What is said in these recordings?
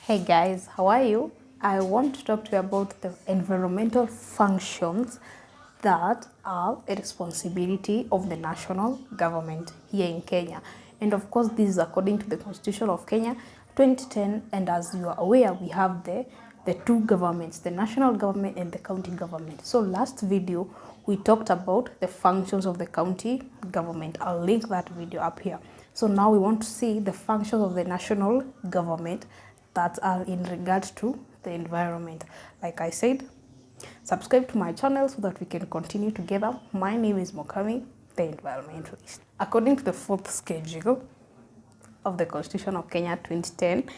Hey guys, how are you? I want to talk to you about the environmental functions that are a responsibility of the national government here in Kenya. And of course, this is according to the Constitution of Kenya 2010. And as you are aware, we have the two governments, the national government and the county government. So last video, we talked about the functions of the county government. I'll link that video up here. So now we want to see the functions of the national government that are in regards to the environment. Like I said, subscribe to my channel so that we can continue together. My name is Mokami, the environmentalist. According to the fourth schedule of the Constitution of Kenya 2010,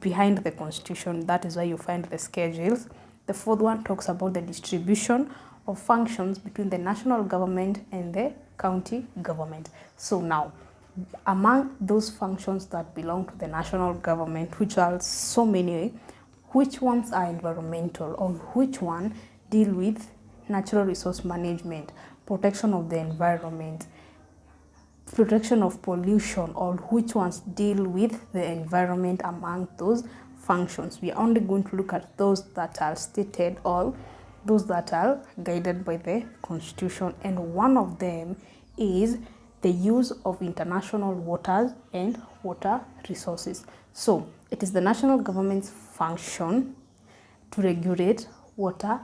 behind the Constitution, that is where you find the schedules. The fourth one talks about the distribution of functions between the national government and the county government. So now, among those functions that belong to the national government, which are so many, which ones are environmental, or which one deal with natural resource management, protection of the environment, protection of pollution, or which ones deal with the environment among those functions. We are only going to look at those that are stated or those that are guided by the Constitution, and one of them is the use of international waters and water resources. So it is the national government's function to regulate water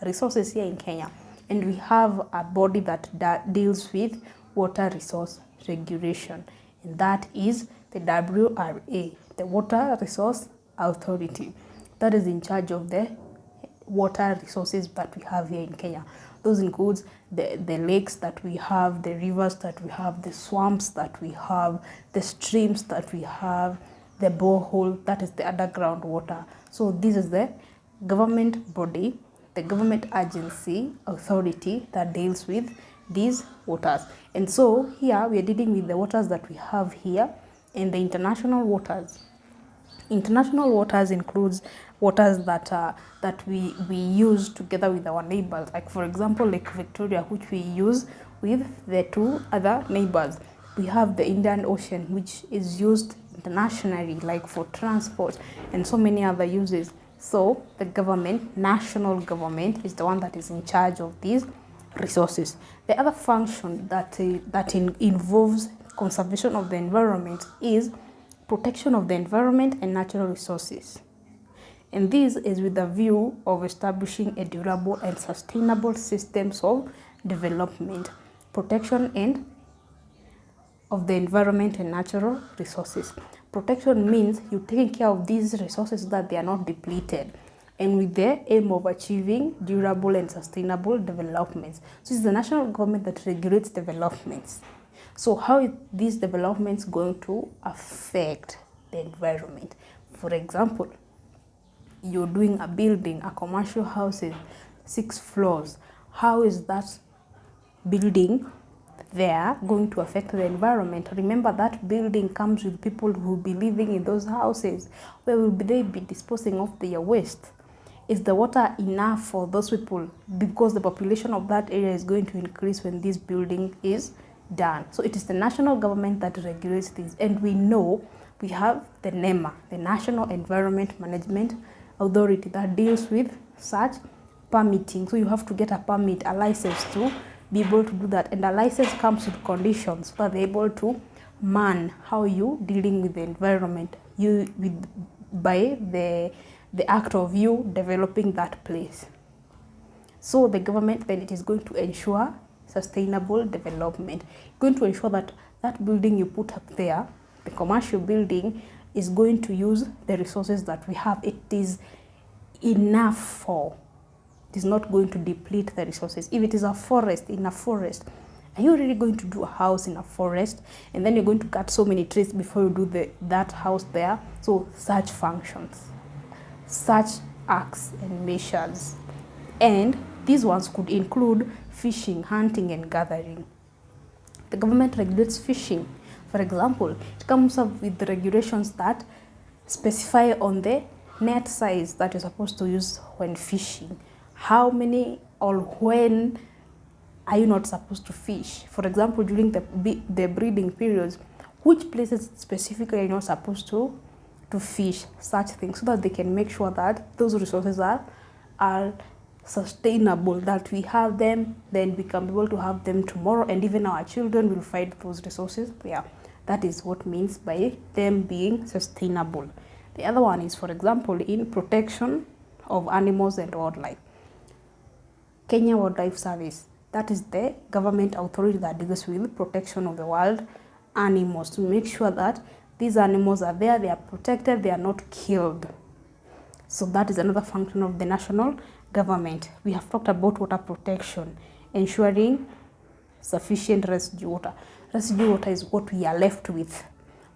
resources here in Kenya, and we have a body that deals with water resource regulation, and that is the WRA, the Water Resource Authority, that is in charge of the water resources that we have here in Kenya. Those includes the lakes that we have, the rivers that we have, the swamps that we have, the streams that we have, the borehole, that is the underground water. So this is the government body, the government agency, authority that deals with these waters. And so here we are dealing with the waters that we have here and the international waters. International waters includes waters that we use together with our neighbors, like for example Lake Victoria, which we use with the two other neighbors. We have the Indian Ocean, which is used internationally, like for transport and so many other uses. So the government, national government, is the one that is in charge of these resources. The other function that involves conservation of the environment is protection of the environment and natural resources. And this is with the view of establishing a durable and sustainable systems of development, protection and of the environment and natural resources. Protection means you're taking care of these resources so that they are not depleted, and with the aim of achieving durable and sustainable developments. So it's the national government that regulates developments. So how is these developments going to affect the environment? For example, you're doing a building, a commercial houses, 6 floors. How is that building there going to affect the environment? Remember, that building comes with people who will be living in those houses. Where will they be disposing of their waste? Is the water enough for those people? Because the population of that area is going to increase when this building is done. So it is the national government that regulates this, and we know we have the NEMA, the National Environment Management Authority, that deals with such permitting. So you have to get a permit, a license to be able to do that, and a license comes with conditions so that they're able to man how you dealing with the environment, you with by the act of you developing that place. So the government then, it is going to ensure sustainable development, going to ensure that that building you put up there, the commercial building, is going to use the resources that we have. It is enough for, it is not going to deplete the resources. If it is a forest, in a forest, are you really going to do a house in a forest and then you're going to cut so many trees before you do that house there? So such functions, such acts and measures, and these ones could include fishing, hunting and gathering. The government regulates fishing. For example, it comes up with the regulations that specify on the net size that you're supposed to use when fishing. How many or when are you not supposed to fish? For example, during the breeding periods, which places specifically are you not supposed to to fish such things so that they can make sure that those resources are sustainable, that we have them, then we can be able to have them tomorrow, and even our children will find those resources. Yeah, that is what means by them being sustainable. The other one is, for example, in protection of animals and wildlife. Kenya Wildlife Service, that is the government authority that deals with protection of the wild animals, to make sure that these animals are there, they are protected, they are not killed. So that is another function of the national government. We have talked about water protection, ensuring sufficient residue water. Residue water is what we are left with.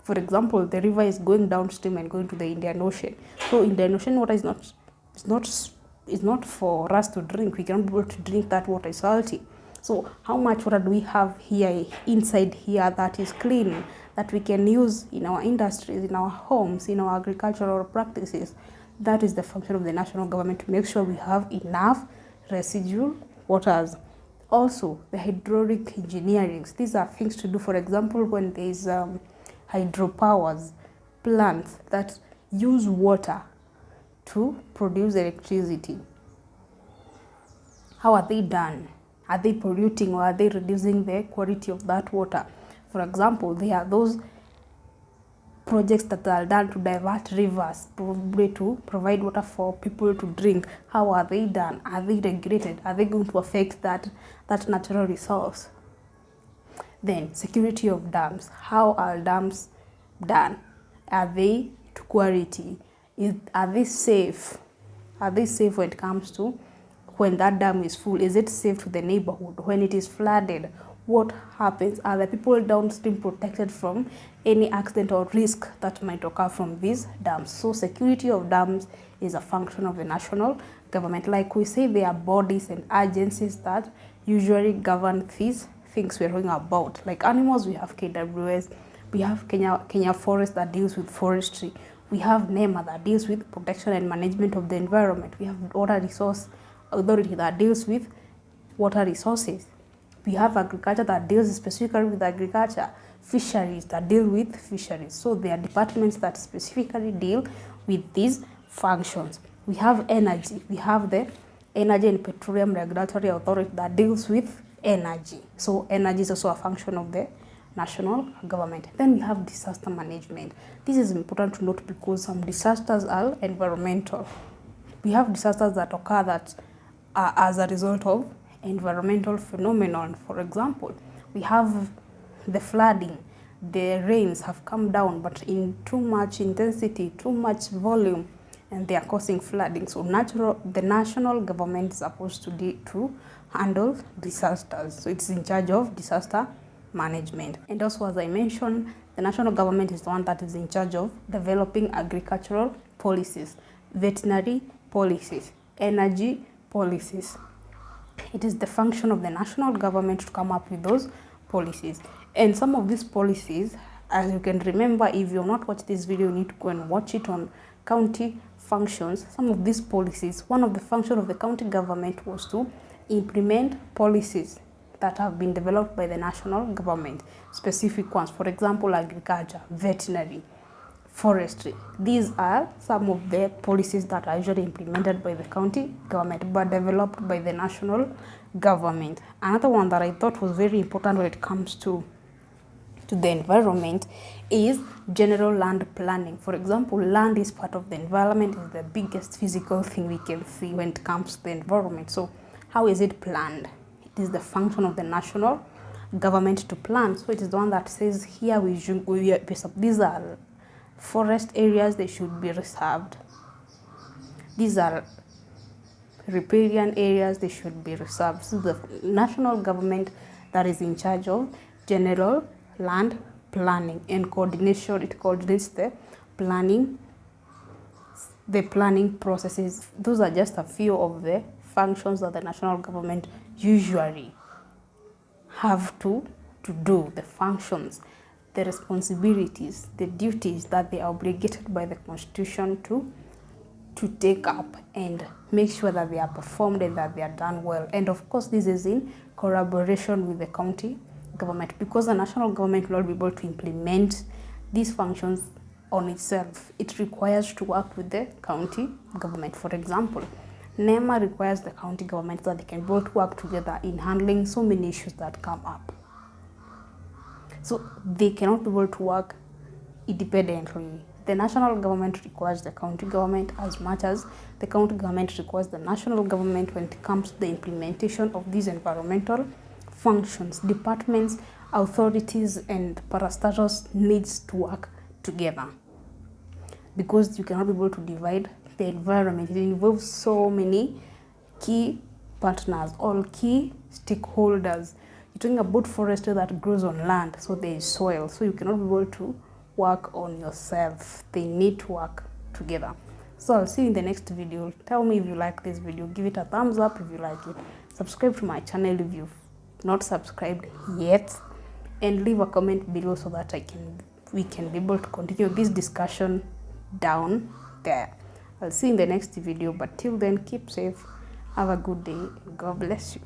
For example, the river is going downstream and going to the Indian Ocean. So Indian Ocean water is not for us to drink. We cannot be able to drink that water, is salty. So how much water do we have here, inside here, that is clean, that we can use in our industries, in our homes, in our agricultural practices? That is the function of the national government, to make sure we have enough residual waters. Also, the hydraulic engineering. These are things to do, for example, when there is hydropowers plants that use water to produce electricity. How are they done? Are they polluting, or are they reducing the quality of that water? For example, there are those projects that are done to divert rivers, probably to provide water for people to drink. How are they done? Are they regulated? Are they going to affect that natural resource? Then security of dams. How are dams done? Are they to quality? Are they safe? Are they safe when it comes to when that dam is full? Is it safe to the neighborhood? When it is flooded, what happens? Are the people downstream protected from any accident or risk that might occur from these dams? So security of dams is a function of the national government. Like we say, there are bodies and agencies that usually govern these things we're talking about. Like animals, we have KWS, we have Kenya Forest that deals with forestry, we have NEMA that deals with protection and management of the environment, we have Water Resource Authority that deals with water resources, we have agriculture that deals specifically with agriculture, fisheries that deal with fisheries. So there are departments that specifically deal with these functions. We have energy. We have the Energy and Petroleum Regulatory Authority that deals with energy. So energy is also a function of the national government. Then we have disaster management. This is important to note because some disasters are environmental. We have disasters that occur that are as a result of environmental phenomenon. For example, we have the flooding. The rains have come down, but in too much intensity, too much volume, and they are causing flooding. So the national government is supposed to handle disasters. So it's in charge of disaster management. And also, as I mentioned, the national government is the one that is in charge of developing agricultural policies, veterinary policies, energy policies. It is the function of the national government to come up with those policies. And some of these policies, as you can remember, if you have not watched this video, you need to go and watch it on county functions. Some of these policies, one of the functions of the county government was to implement policies that have been developed by the national government, specific ones. For example, agriculture, veterinary, forestry. These are some of the policies that are usually implemented by the county government but developed by the national government. Another one that I thought was very important when it comes to the environment is general land planning. For example, land is part of the environment, is the biggest physical thing we can see when it comes to the environment. So how is it planned? It is the function of the national government to plan. So it is the one that says here these are forest areas, they should be reserved. These are riparian areas, they should be reserved. So the national government that is in charge of general land planning and coordination. It coordinates the planning processes. Those are just a few of the functions that the national government usually have to do, the functions, the responsibilities, the duties that they are obligated by the Constitution to take up and make sure that they are performed and that they are done well. And of course, this is in collaboration with the county government, because the national government will not be able to implement these functions on itself. It requires to work with the county government. For example, NEMA requires the county government that they can both work together in handling so many issues that come up. So they cannot be able to work independently. The national government requires the county government as much as the county government requires the national government when it comes to the implementation of these environmental functions. Departments, authorities, and parastatals needs to work together, because you cannot be able to divide the environment. It involves so many key partners, all key stakeholders. You're talking about forestry that grows on land, so there is soil, so you cannot be able to work on yourself. They need to work together. So I'll see you in the next video. Tell me if you like this video, give it a thumbs up if you like it, subscribe to my channel if you've not subscribed yet, and leave a comment below so that we can be able to continue this discussion down there. I'll see you in the next video, but till then, keep safe, have a good day, God bless you.